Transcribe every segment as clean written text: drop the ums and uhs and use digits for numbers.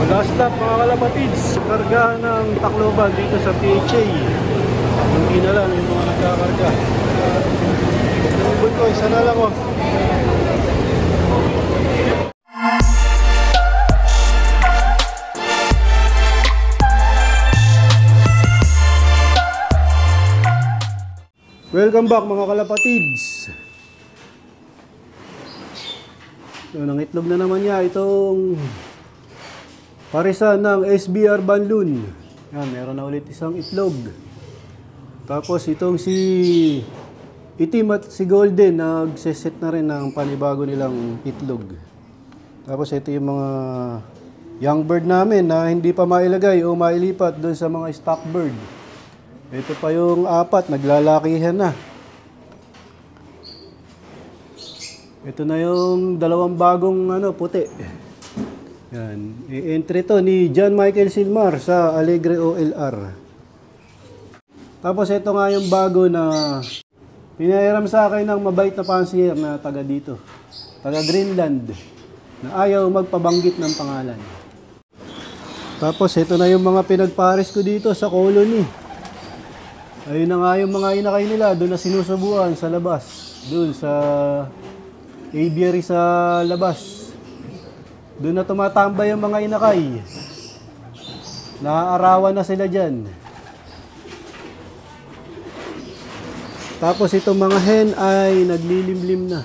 Last stop mga kalapatids, kargahan ng Tacloban dito sa PHA. Hindi na lang yung mga nagkakarga. Ibon ko, isa na lang oh. Welcome back mga kalapatids. So, nang itlog na naman niya itong parisan ng SBR Banlun. Yan, meron na ulit isang itlog. Tapos itong si Itim at si Golden, nagseset na rin ng panibago nilang itlog. Tapos ito yung mga young bird namin na hindi pa mailagay o mailipat doon sa mga stock bird. Ito pa yung apat, naglalakihan na. Ito na yung dalawang bagong puti. Yan. I-entry to ni John Michael Silmar sa Alegre OLR. Tapos ito nga yung bago na pinahiram sa akin ng mabait na pansier na taga dito. Taga Greenland. Na ayaw magpabanggit ng pangalan. Tapos ito na yung mga pinagpares ko dito sa colony. Ayun na nga yung mga inakay nila. Doon na sinusubuan sa labas. Doon sa aviary sa labas. Doon na tumatambay yung mga inakay. Naaarawan na sila dyan. Tapos itong mga hen ay naglilimlim na.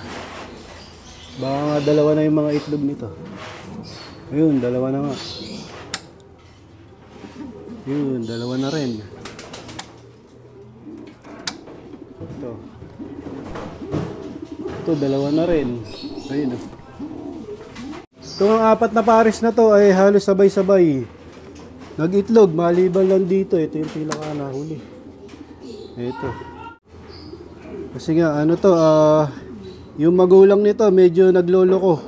Baka nga dalawa na yung mga itlog nito. Ayun, dalawa na nga. Yun, dalawa na rin. Ito, dalawa na rin. Ayun oh. Itong apat na pares na to ay halos sabay-sabay nag-itlog, maliban lang dito. Ito yung pinaka nahuli. Ito. Kasi nga, yung magulang nito medyo nagloloko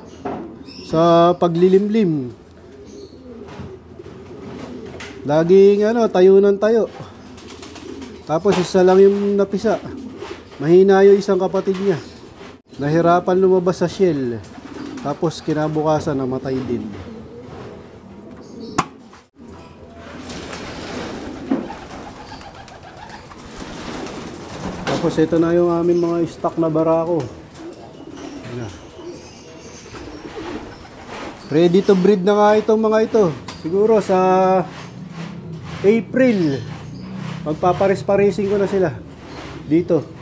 sa paglilimlim. Laging tayo ng tayo. Tapos isa lang yung napisa. Mahina yung isang kapatid niya. Nahirapan lumabas sa shell. Tapos kinabukasan namatay din. Tapos ito na yung aming mga stock na barako. Ready to breed na nga itong mga ito. Siguro sa April magpapares-paresing ko na sila dito.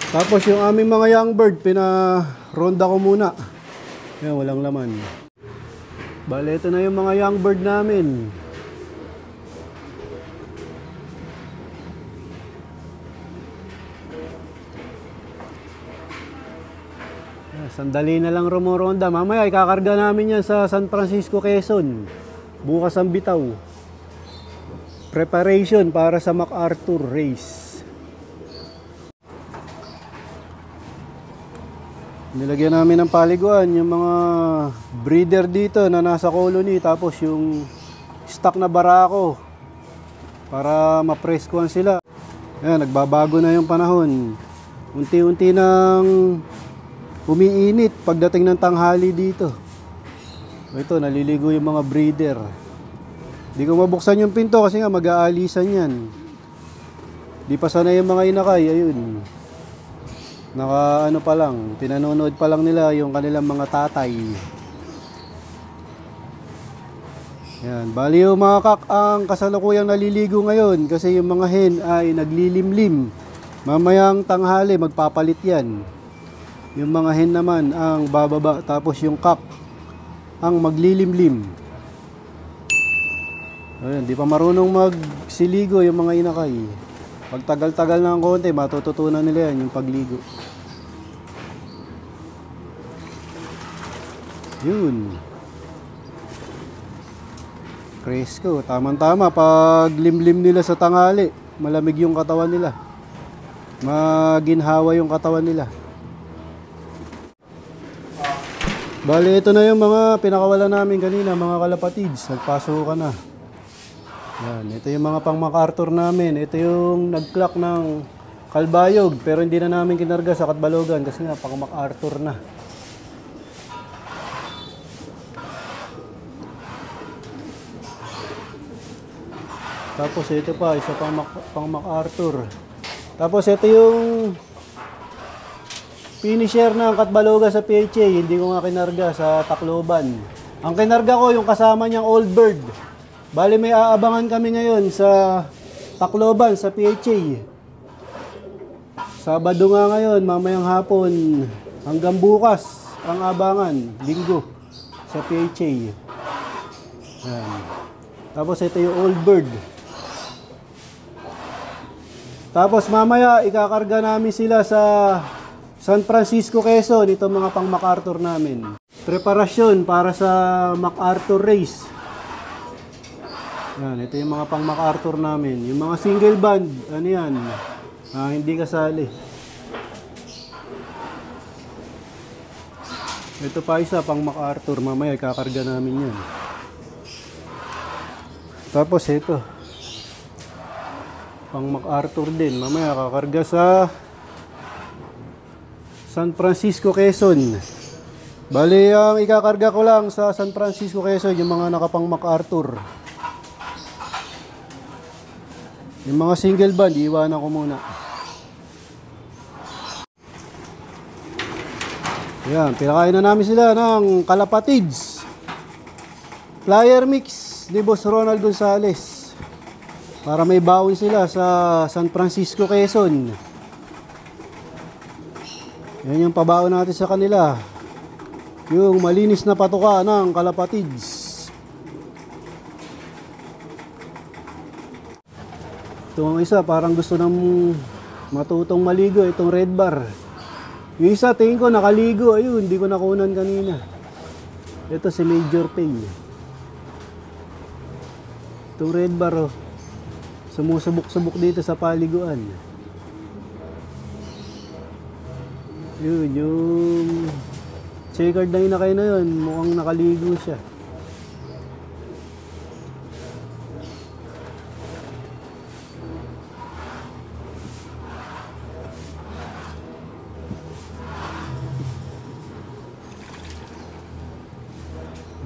Tapos yung aming mga young bird, pinaronda ko muna. Yan, walang laman. Bale, ito na yung mga young bird namin. Sandali na lang rumoronda. Mamaya, ikakarga namin yan sa San Francisco, Quezon. Bukas ang bitaw. Preparation para sa MacArthur race. Nilagyan namin ng paliguan yung mga breeder dito na nasa colony. Tapos yung stock na barako para mapreskuhan sila. Ayan, nagbabago na yung panahon. Unti-unti nang umiinit pagdating ng tanghali dito. Ito, naliligo yung mga breeder. Di ko mabuksan yung pinto kasi nga mag-aalisan yan. Di pa sanay yung mga inakay. Ayun. Naka pa lang, pinanonood pa lang nila yung kanilang mga tatay. Yan, bali yung mga kak ang kasalukuyang naliligo ngayon kasi yung mga hen ay naglilimlim. Mamayang tanghali magpapalit yan. Yung mga hen naman ang bababa, tapos yung kak ang maglilimlim. Ayun, di pa marunong magsiligo yung mga inakay. Pag tagal-tagal ng konti, matututunan nila yan yung pagligo. Yun. Presko, tamang-tama. Pag limlim nila sa tanghali, malamig yung katawan nila. Maginhawa yung katawan nila. Bali, ito na yung mga pinakawala namin kanina, mga kalapatids. Nagpasok ka na. Yan, ito yung mga pang MacArthur namin. Ito yung nag-clock ng Kalbayog, pero hindi na namin kinarga sa Katbalogan kasi nga pang MacArthur na. Tapos ito pa, isa pang MacArthur. Tapos ito yung finisher ng Katbaloga sa PHA. Hindi ko nga kinarga sa Tacloban. Ang kinarga ko yung kasama niyang Old Bird. Bali may aabangan kami ngayon sa Tacloban sa PHA. Sabado nga ngayon, mamayang hapon hanggang bukas ang abangan, linggo sa PHA. Yan. Tapos ito yung Old Bird. Tapos mamaya ikakarga namin sila sa San Francisco, Quezon, itong mga pang MacArthur namin. Preparasyon para sa MacArthur race. Yan, ito yung mga pang MacArthur namin. Yung mga single band, ano yan, hindi kasali. Ito pa isa pang MacArthur, mamaya ikakarga namin yan. Tapos ito, pang MacArthur din, mamaya kakarga sa San Francisco, Quezon. Bali, ang ikakarga ko lang sa San Francisco, Quezon, yung mga nakapang MacArthur. Yung mga single band, iiwanan ko muna. Ayan, pinakain na namin sila ng kalapatids. Flyer mix ni Boss Ronald Gonzales. Para may baon sila sa San Francisco, Quezon. Yan yung pabaon natin sa kanila. Yung malinis na patuka ng kalapatids. Ito ang isa, parang gusto ng matutong maligo. Itong red bar. Yung isa, tingin ko nakaligo. Ayun, hindi ko nakunan kanina. Ito si Major Pay. Itong red bar, oh. Sumusubok-subok dito sa paliguan. Yun, yung checkered na inakay na yun, mukhang nakaligo siya.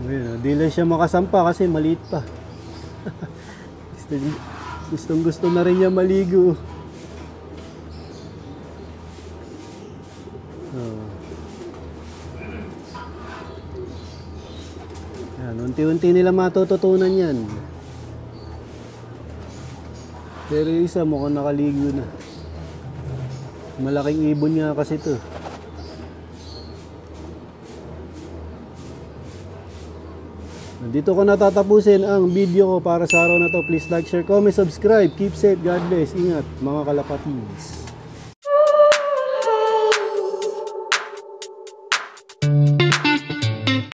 Ayun, di lang siya makasampa kasi maliit pa. Gustong gusto na rin niya maligo. Yan, unti-unti nila matututunan yan. Pero yung isa mukhang nakaligo na. Malaking ibon nga kasi ito. Dito ko natatapusin ang video ko para sa araw na to. Please like, share, comment, subscribe. Keep safe. God bless. Ingat mga kalapatids.